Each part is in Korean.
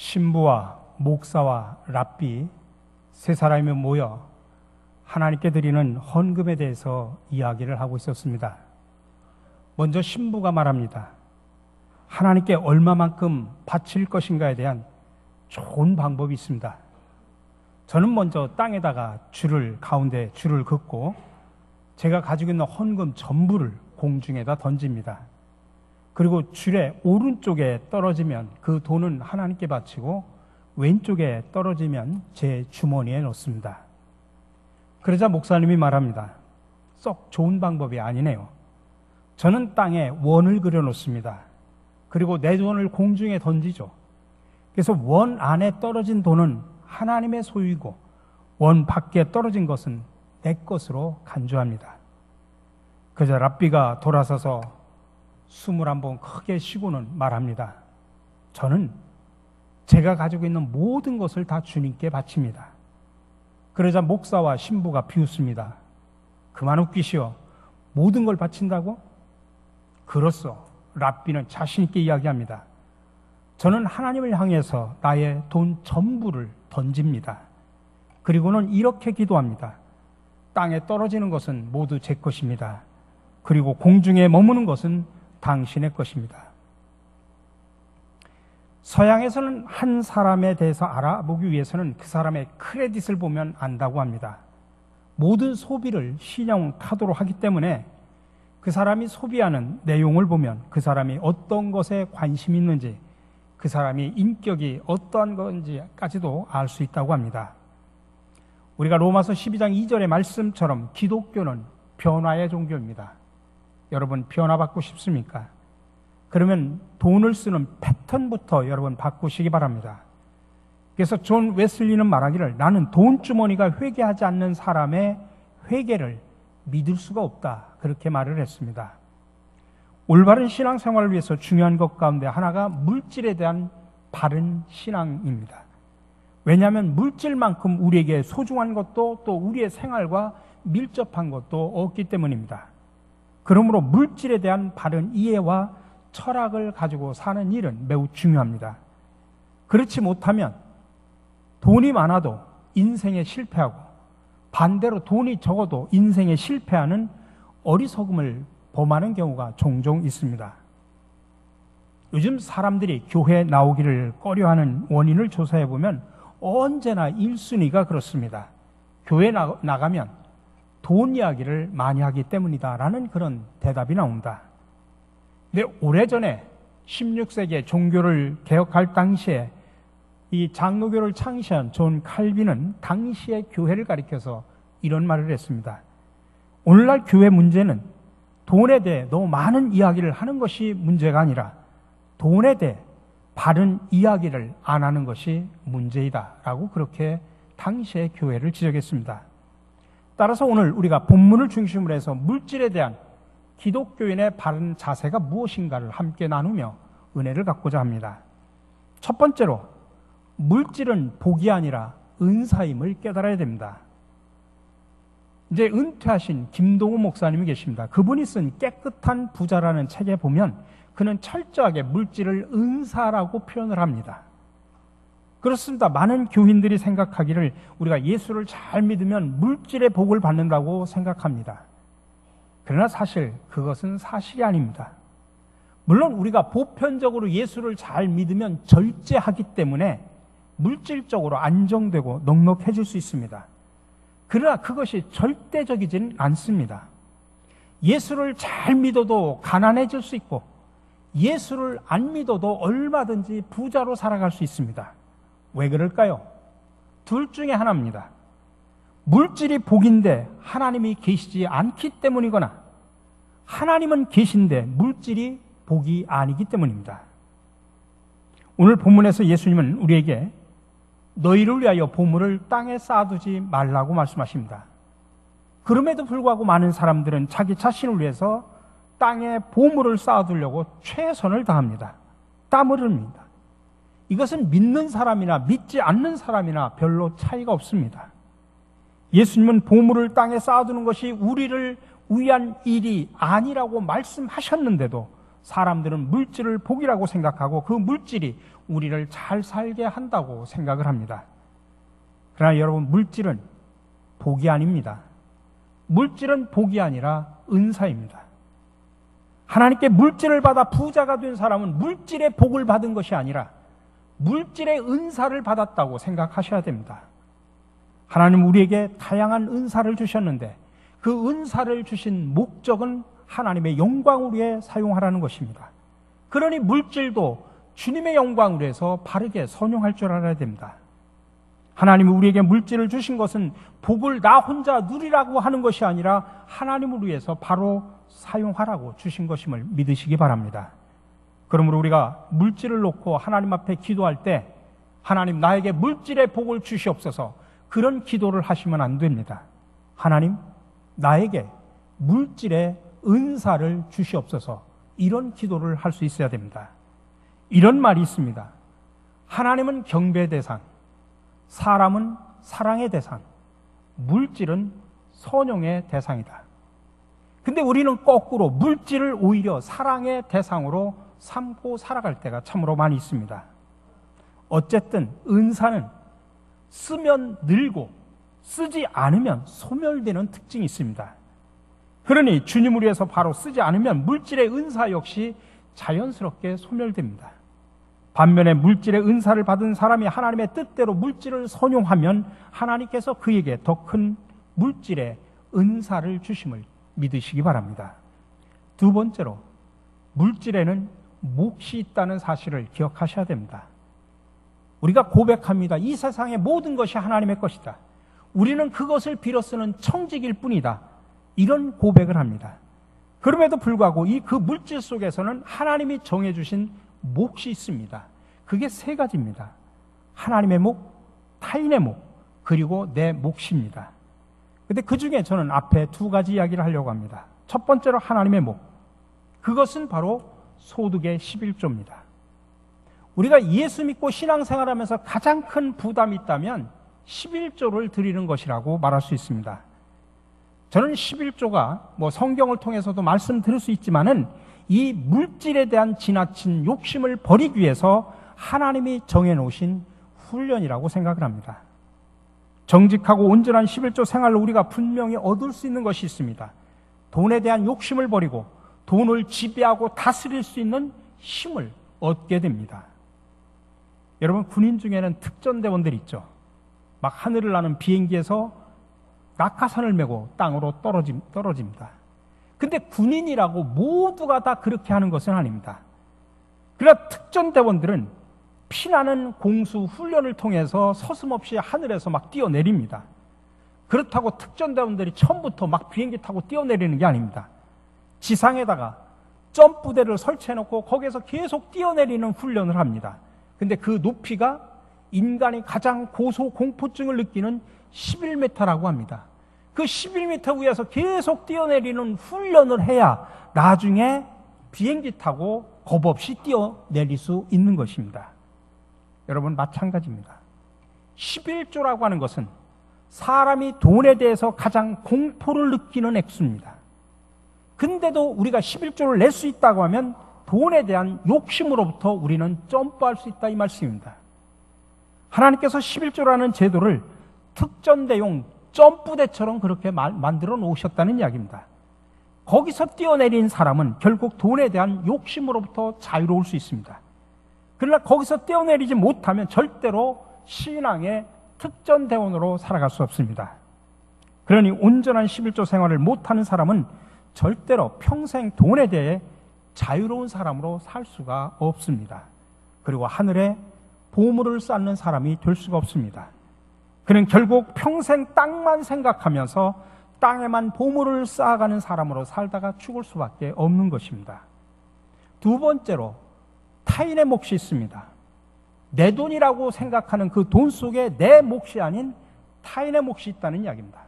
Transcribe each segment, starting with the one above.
신부와 목사와 랍비 세 사람이 모여 하나님께 드리는 헌금에 대해서 이야기를 하고 있었습니다. 먼저 신부가 말합니다. 하나님께 얼마만큼 바칠 것인가에 대한 좋은 방법이 있습니다. 저는 먼저 땅에다가 가운데 줄을 긋고 제가 가지고 있는 헌금 전부를 공중에다 던집니다. 그리고 줄의 오른쪽에 떨어지면 그 돈은 하나님께 바치고 왼쪽에 떨어지면 제 주머니에 넣습니다. 그러자 목사님이 말합니다. 썩 좋은 방법이 아니네요. 저는 땅에 원을 그려놓습니다. 그리고 내 돈을 공중에 던지죠. 그래서 원 안에 떨어진 돈은 하나님의 소유이고 원 밖에 떨어진 것은 내 것으로 간주합니다. 그저 랍비가 돌아서서 숨을 한번 크게 쉬고는 말합니다. 저는 제가 가지고 있는 모든 것을 다 주님께 바칩니다. 그러자 목사와 신부가 비웃습니다. 그만 웃기시오. 모든 걸 바친다고? 그렇소. 랍비는 자신 있게 이야기합니다. 저는 하나님을 향해서 나의 돈 전부를 던집니다. 그리고는 이렇게 기도합니다. 땅에 떨어지는 것은 모두 제 것입니다. 그리고 공중에 머무는 것은 당신의 것입니다. 서양에서는 한 사람에 대해서 알아보기 위해서는 그 사람의 크레딧을 보면 안다고 합니다. 모든 소비를 신용카드로 하기 때문에 그 사람이 소비하는 내용을 보면 그 사람이 어떤 것에 관심이 있는지, 그 사람이 인격이 어떠한 건지까지도 알 수 있다고 합니다. 우리가 로마서 12장 2절의 말씀처럼 기독교는 변화의 종교입니다. 여러분 변화받고 싶습니까? 그러면 돈을 쓰는 패턴부터 여러분 바꾸시기 바랍니다. 그래서 존 웨슬리는 말하기를 나는 돈 주머니가 회개하지 않는 사람의 회개를 믿을 수가 없다. 그렇게 말을 했습니다. 올바른 신앙생활을 위해서 중요한 것 가운데 하나가 물질에 대한 바른 신앙입니다. 왜냐하면 물질만큼 우리에게 소중한 것도 또 우리의 생활과 밀접한 것도 없기 때문입니다. 그러므로 물질에 대한 바른 이해와 철학을 가지고 사는 일은 매우 중요합니다. 그렇지 못하면 돈이 많아도 인생에 실패하고 반대로 돈이 적어도 인생에 실패하는 어리석음을 범하는 경우가 종종 있습니다. 요즘 사람들이 교회에 나오기를 꺼려하는 원인을 조사해보면 언제나 1순위가 그렇습니다. 교회에 나가면 돈 이야기를 많이 하기 때문이다라는 그런 대답이 나옵니다. 근데 오래전에 16세기에 종교를 개혁할 당시에 이 장로교를 창시한 존 칼빈은 당시의 교회를 가리켜서 이런 말을 했습니다. 오늘날 교회 문제는 돈에 대해 너무 많은 이야기를 하는 것이 문제가 아니라 돈에 대해 바른 이야기를 안 하는 것이 문제이다 라고 그렇게 당시의 교회를 지적했습니다. 따라서 오늘 우리가 본문을 중심으로 해서 물질에 대한 기독교인의 바른 자세가 무엇인가를 함께 나누며 은혜를 갖고자 합니다. 첫 번째로 물질은 복이 아니라 은사임을 깨달아야 됩니다. 이제 은퇴하신 김동우 목사님이 계십니다. 그분이 쓴 깨끗한 부자라는 책에 보면 그는 철저하게 물질을 은사라고 표현을 합니다. 그렇습니다. 많은 교인들이 생각하기를 우리가 예수를 잘 믿으면 물질의 복을 받는다고 생각합니다. 그러나 사실 그것은 사실이 아닙니다. 물론 우리가 보편적으로 예수를 잘 믿으면 절제하기 때문에 물질적으로 안정되고 넉넉해질 수 있습니다. 그러나 그것이 절대적이진 않습니다. 예수를 잘 믿어도 가난해질 수 있고 예수를 안 믿어도 얼마든지 부자로 살아갈 수 있습니다. 왜 그럴까요? 둘 중에 하나입니다. 물질이 복인데 하나님이 계시지 않기 때문이거나 하나님은 계신데 물질이 복이 아니기 때문입니다. 오늘 본문에서 예수님은 우리에게 너희를 위하여 보물을 땅에 쌓아두지 말라고 말씀하십니다. 그럼에도 불구하고 많은 사람들은 자기 자신을 위해서 땅에 보물을 쌓아두려고 최선을 다합니다. 땀을 흘립니다. 이것은 믿는 사람이나 믿지 않는 사람이나 별로 차이가 없습니다. 예수님은 보물을 땅에 쌓아두는 것이 우리를 위한 일이 아니라고 말씀하셨는데도 사람들은 물질을 복이라고 생각하고 그 물질이 우리를 잘 살게 한다고 생각을 합니다. 그러나 여러분, 물질은 복이 아닙니다. 물질은 복이 아니라 은사입니다. 하나님께 물질을 받아 부자가 된 사람은 물질의 복을 받은 것이 아니라 물질의 은사를 받았다고 생각하셔야 됩니다. 하나님 우리에게 다양한 은사를 주셨는데 그 은사를 주신 목적은 하나님의 영광을 위해 사용하라는 것입니다. 그러니 물질도 주님의 영광을 위해서 바르게 선용할 줄 알아야 됩니다. 하나님이 우리에게 물질을 주신 것은 복을 나 혼자 누리라고 하는 것이 아니라 하나님을 위해서 바로 사용하라고 주신 것임을 믿으시기 바랍니다. 그러므로 우리가 물질을 놓고 하나님 앞에 기도할 때 하나님 나에게 물질의 복을 주시옵소서, 그런 기도를 하시면 안 됩니다. 하나님 나에게 물질의 은사를 주시옵소서, 이런 기도를 할 수 있어야 됩니다. 이런 말이 있습니다. 하나님은 경배의 대상, 사람은 사랑의 대상, 물질은 선용의 대상이다. 근데 우리는 거꾸로 물질을 오히려 사랑의 대상으로 삼고 살아갈 때가 참으로 많이 있습니다. 어쨌든 은사는 쓰면 늘고 쓰지 않으면 소멸되는 특징이 있습니다. 그러니 주님을 위해서 바로 쓰지 않으면 물질의 은사 역시 자연스럽게 소멸됩니다. 반면에 물질의 은사를 받은 사람이 하나님의 뜻대로 물질을 선용하면 하나님께서 그에게 더 큰 물질의 은사를 주심을 믿으시기 바랍니다. 두 번째로, 물질에는 몫이 있다는 사실을 기억하셔야 됩니다. 우리가 고백합니다. 이 세상의 모든 것이 하나님의 것이다. 우리는 그것을 빌어 쓰는 청직일 뿐이다. 이런 고백을 합니다. 그럼에도 불구하고 그 물질 속에서는 하나님이 정해주신 몫이 있습니다. 그게 세 가지입니다. 하나님의 몫, 타인의 몫, 그리고 내 몫입니다. 근데 그 중에 저는 앞에 두 가지 이야기를 하려고 합니다. 첫 번째로 하나님의 몫. 그것은 바로 소득의 11조입니다. 우리가 예수 믿고 신앙생활하면서 가장 큰 부담이 있다면 11조를 드리는 것이라고 말할 수 있습니다. 저는 11조가 성경을 통해서도 말씀드릴 수 있지만은 이 물질에 대한 지나친 욕심을 버리기 위해서 하나님이 정해놓으신 훈련이라고 생각을 합니다. 정직하고 온전한 11조 생활로 우리가 분명히 얻을 수 있는 것이 있습니다. 돈에 대한 욕심을 버리고 돈을 지배하고 다스릴 수 있는 힘을 얻게 됩니다. 여러분, 군인 중에는 특전대원들이 있죠. 막 하늘을 나는 비행기에서 낙하산을 메고 땅으로 떨어집니다. 근데 군인이라고 모두가 다 그렇게 하는 것은 아닙니다. 그러나 특전대원들은 피나는 공수 훈련을 통해서 서슴없이 하늘에서 막 뛰어내립니다. 그렇다고 특전대원들이 처음부터 막 비행기 타고 뛰어내리는 게 아닙니다. 지상에다가 점프대를 설치해놓고 거기에서 계속 뛰어내리는 훈련을 합니다. 근데 그 높이가 인간이 가장 고소공포증을 느끼는 11m라고 합니다. 그 11m 위에서 계속 뛰어내리는 훈련을 해야 나중에 비행기 타고 겁없이 뛰어내릴 수 있는 것입니다. 여러분, 마찬가지입니다. 11조라고 하는 것은 사람이 돈에 대해서 가장 공포를 느끼는 액수입니다. 근데도 우리가 11조를 낼 수 있다고 하면 돈에 대한 욕심으로부터 우리는 점프할 수 있다, 이 말씀입니다. 하나님께서 11조라는 제도를 특전대용 점프대처럼 그렇게 만들어 놓으셨다는 이야기입니다. 거기서 뛰어내린 사람은 결국 돈에 대한 욕심으로부터 자유로울 수 있습니다. 그러나 거기서 뛰어내리지 못하면 절대로 신앙의 특전대원으로 살아갈 수 없습니다. 그러니 온전한 11조 생활을 못하는 사람은 절대로 평생 돈에 대해 자유로운 사람으로 살 수가 없습니다. 그리고 하늘에 보물을 쌓는 사람이 될 수가 없습니다. 그는 결국 평생 땅만 생각하면서 땅에만 보물을 쌓아가는 사람으로 살다가 죽을 수밖에 없는 것입니다. 두 번째로, 타인의 몫이 있습니다. 내 돈이라고 생각하는 그 돈 속에 내 몫이 아닌 타인의 몫이 있다는 이야기입니다.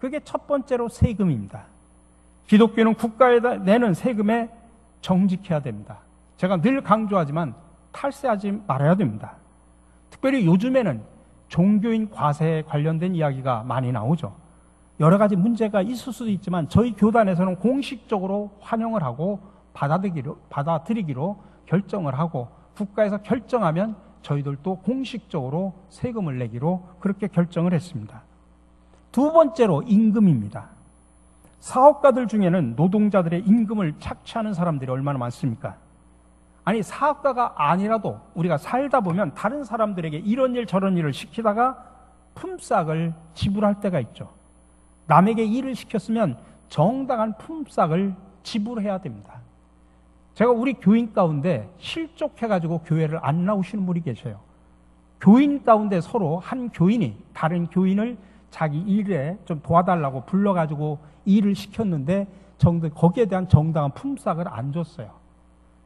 그게 첫 번째로 세금입니다. 기독교는 국가에 내는 세금에 정직해야 됩니다. 제가 늘 강조하지만 탈세하지 말아야 됩니다. 특별히 요즘에는 종교인 과세에 관련된 이야기가 많이 나오죠. 여러 가지 문제가 있을 수도 있지만 저희 교단에서는 공식적으로 환영을 하고 받아들이기로 결정을 하고 국가에서 결정하면 저희들도 공식적으로 세금을 내기로 그렇게 결정을 했습니다. 두 번째로 임금입니다. 사업가들 중에는 노동자들의 임금을 착취하는 사람들이 얼마나 많습니까? 아니, 사업가가 아니라도 우리가 살다 보면 다른 사람들에게 이런 일 저런 일을 시키다가 품삯을 지불할 때가 있죠. 남에게 일을 시켰으면 정당한 품삯을 지불해야 됩니다. 제가 우리 교인 가운데 실족해가지고 교회를 안 나오시는 분이 계셔요. 교인 가운데 서로 한 교인이 다른 교인을 자기 일에 좀 도와달라고 불러가지고 일을 시켰는데 거기에 대한 정당한 품삯을 안 줬어요.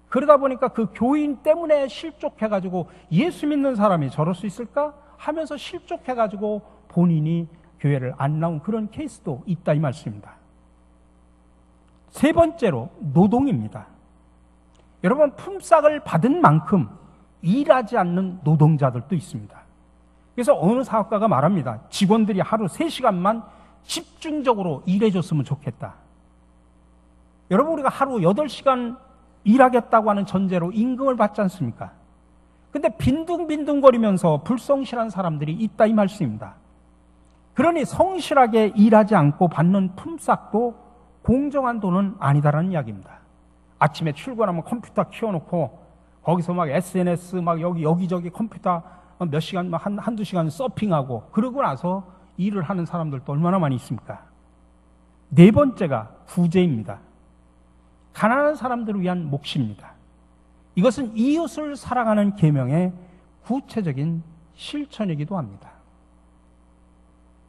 그러다 보니까 그 교인 때문에 실족해가지고 예수 믿는 사람이 저럴 수 있을까 하면서 실족해가지고 본인이 교회를 안 나온 그런 케이스도 있다 이 말씀입니다. 세 번째로 노동입니다. 여러분, 품삯을 받은 만큼 일하지 않는 노동자들도 있습니다. 그래서 어느 사업가가 말합니다. 직원들이 하루 3시간만 집중적으로 일해줬으면 좋겠다. 여러분, 우리가 하루 8시간 일하겠다고 하는 전제로 임금을 받지 않습니까? 근데 빈둥빈둥거리면서 불성실한 사람들이 있다 이 말씀입니다. 그러니 성실하게 일하지 않고 받는 품삯도 공정한 돈은 아니다라는 이야기입니다. 아침에 출근하면 컴퓨터 키워놓고 거기서 막 SNS 막 여기저기 컴퓨터 몇 시간, 한두 시간 서핑하고 그러고 나서 일을 하는 사람들도 얼마나 많이 있습니까? 네 번째가 구제입니다. 가난한 사람들을 위한 몫입니다. 이것은 이웃을 사랑하는 계명의 구체적인 실천이기도 합니다.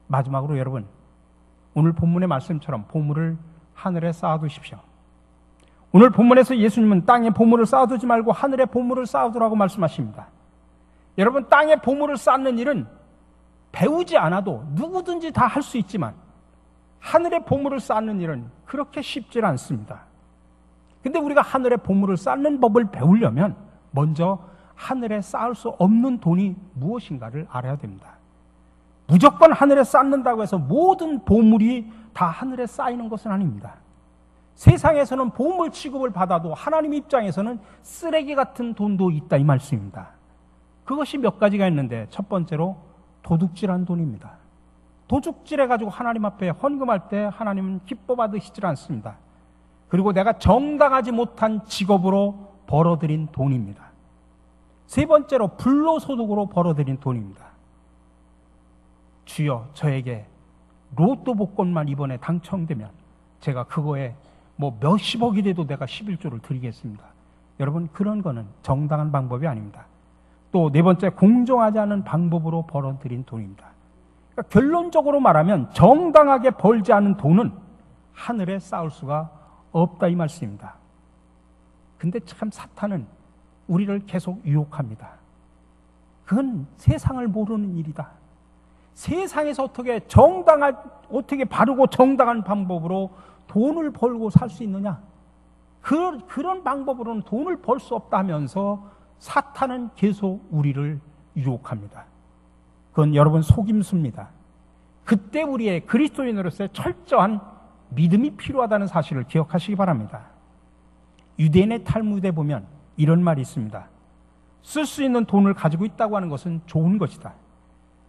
마지막으로 여러분, 오늘 본문의 말씀처럼 보물을 하늘에 쌓아두십시오. 오늘 본문에서 예수님은 땅에 보물을 쌓아두지 말고 하늘에 보물을 쌓아두라고 말씀하십니다. 여러분, 땅에 보물을 쌓는 일은 배우지 않아도 누구든지 다 할 수 있지만 하늘에 보물을 쌓는 일은 그렇게 쉽지 않습니다. 근데 우리가 하늘에 보물을 쌓는 법을 배우려면 먼저 하늘에 쌓을 수 없는 돈이 무엇인가를 알아야 됩니다. 무조건 하늘에 쌓는다고 해서 모든 보물이 다 하늘에 쌓이는 것은 아닙니다. 세상에서는 보물 취급을 받아도 하나님 입장에서는 쓰레기 같은 돈도 있다 이 말씀입니다. 그것이 몇 가지가 있는데 첫 번째로 도둑질한 돈입니다. 도둑질해가지고 하나님 앞에 헌금할 때 하나님은 기뻐 받으시질 않습니다. 그리고 내가 정당하지 못한 직업으로 벌어들인 돈입니다. 세 번째로 불로소득으로 벌어들인 돈입니다. 주여, 저에게 로또 복권만 이번에 당첨되면 제가 그거에 몇십억이 돼도 내가 11조를 드리겠습니다. 여러분, 그런 거는 정당한 방법이 아닙니다. 또 네 번째, 공정하지 않은 방법으로 벌어들인 돈입니다. 그러니까 결론적으로 말하면 정당하게 벌지 않은 돈은 하늘에 쌓을 수가 없다 이 말씀입니다. 근데 참 사탄은 우리를 계속 유혹합니다. 그건 세상을 모르는 일이다. 세상에서 어떻게 바르고 정당한 방법으로 돈을 벌고 살 수 있느냐? 그런 방법으로는 돈을 벌 수 없다 하면서 사탄은 계속 우리를 유혹합니다. 그건 여러분 속임수입니다. 그때 우리의 그리스도인으로서의 철저한 믿음이 필요하다는 사실을 기억하시기 바랍니다. 유대인의 탈무드에 보면 이런 말이 있습니다. 쓸 수 있는 돈을 가지고 있다고 하는 것은 좋은 것이다.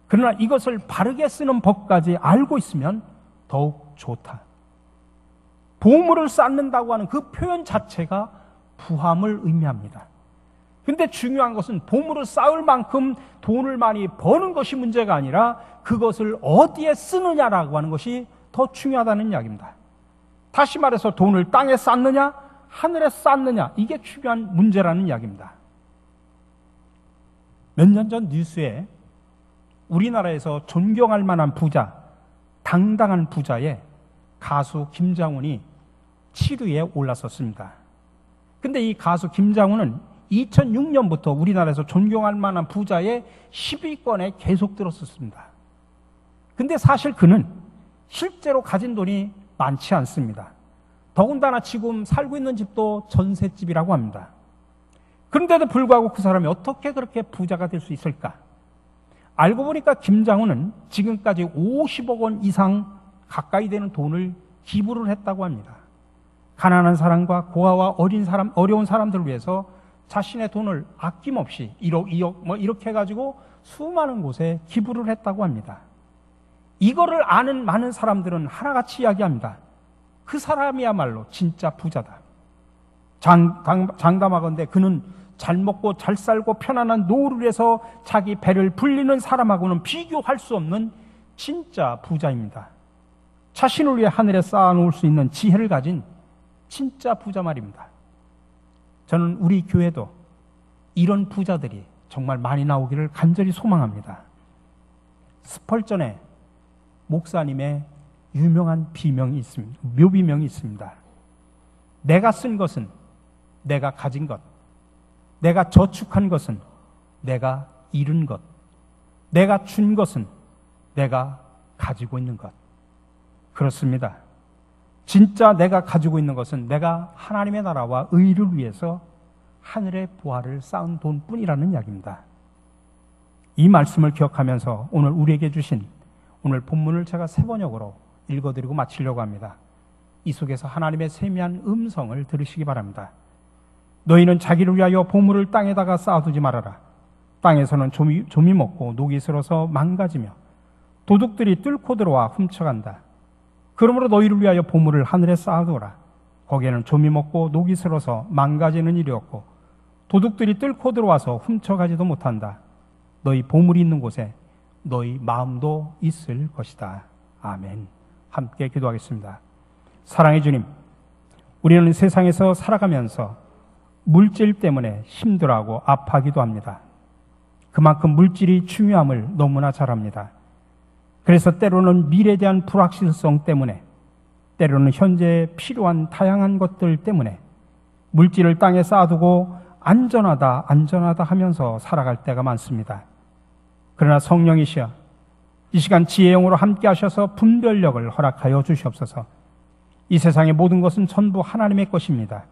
그러나 이것을 바르게 쓰는 법까지 알고 있으면 더욱 좋다. 보물을 쌓는다고 하는 그 표현 자체가 부함을 의미합니다. 근데 중요한 것은 보물을 쌓을 만큼 돈을 많이 버는 것이 문제가 아니라 그것을 어디에 쓰느냐라고 하는 것이 더 중요하다는 이야기입니다. 다시 말해서 돈을 땅에 쌓느냐 하늘에 쌓느냐, 이게 중요한 문제라는 이야기입니다. 몇 년 전 뉴스에 우리나라에서 존경할 만한 부자, 당당한 부자의 가수 김장훈이 7위에 올랐었습니다. 근데 이 가수 김장훈은 2006년부터 우리나라에서 존경할 만한 부자의 10위권에 계속 들었었습니다. 근데 사실 그는 실제로 가진 돈이 많지 않습니다. 더군다나 지금 살고 있는 집도 전셋집이라고 합니다. 그런데도 불구하고 그 사람이 어떻게 그렇게 부자가 될 수 있을까? 알고 보니까 김장훈은 지금까지 50억 원 이상 가까이 되는 돈을 기부를 했다고 합니다. 가난한 사람과 고아와 어려운 사람들을 위해서 자신의 돈을 아낌없이 1억, 2억 이렇게 해가지고 수많은 곳에 기부를 했다고 합니다. 이거를 아는 많은 사람들은 하나같이 이야기합니다. 그 사람이야말로 진짜 부자다. 장담하건대 그는 잘 먹고 잘 살고 편안한 노후를 위해서 자기 배를 불리는 사람하고는 비교할 수 없는 진짜 부자입니다. 자신을 위해 하늘에 쌓아놓을 수 있는 지혜를 가진 진짜 부자 말입니다. 저는 우리 교회도 이런 부자들이 정말 많이 나오기를 간절히 소망합니다. 스펄전에 목사님의 유명한 비명이 있습니다. 묘비명이 있습니다. 내가 쓴 것은 내가 가진 것, 내가 저축한 것은 내가 잃은 것, 내가 준 것은 내가 가지고 있는 것. 그렇습니다. 진짜 내가 가지고 있는 것은 내가 하나님의 나라와 의를 위해서 하늘의 보화를 쌓은 돈뿐이라는 이야기입니다. 이 말씀을 기억하면서 오늘 우리에게 주신 오늘 본문을 제가 세 번역으로 읽어드리고 마치려고 합니다. 이 속에서 하나님의 세미한 음성을 들으시기 바랍니다. 너희는 자기를 위하여 보물을 땅에다가 쌓아두지 말아라. 땅에서는 좀이 먹고 녹이 슬어서 망가지며 도둑들이 뚫고 들어와 훔쳐간다. 그러므로 너희를 위하여 보물을 하늘에 쌓아두어라. 거기에는 좀이 먹고 녹이 슬어서 망가지는 일이 없고 도둑들이 뚫고 들어와서 훔쳐가지도 못한다. 너희 보물이 있는 곳에 너희 마음도 있을 것이다. 아멘. 함께 기도하겠습니다. 사랑의 주님, 우리는 세상에서 살아가면서 물질 때문에 힘들어하고 아파하기도 합니다. 그만큼 물질이 중요함을 너무나 잘 압니다. 그래서 때로는 미래에 대한 불확실성 때문에, 때로는 현재에 필요한 다양한 것들 때문에 물질을 땅에 쌓아두고 안전하다 하면서 살아갈 때가 많습니다. 그러나 성령이시여, 이 시간 지혜의 영으로 함께 하셔서 분별력을 허락하여 주시옵소서. 이 세상의 모든 것은 전부 하나님의 것입니다.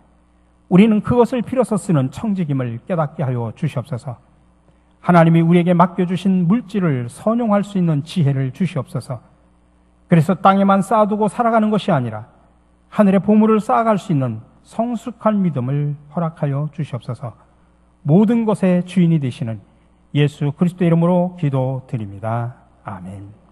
우리는 그것을 빌어서 쓰는 청지김을 깨닫게 하여 주시옵소서. 하나님이 우리에게 맡겨주신 물질을 선용할 수 있는 지혜를 주시옵소서. 그래서 땅에만 쌓아두고 살아가는 것이 아니라 하늘의 보물을 쌓아갈 수 있는 성숙한 믿음을 허락하여 주시옵소서. 모든 것의 주인이 되시는 예수 그리스도의 이름으로 기도드립니다. 아멘.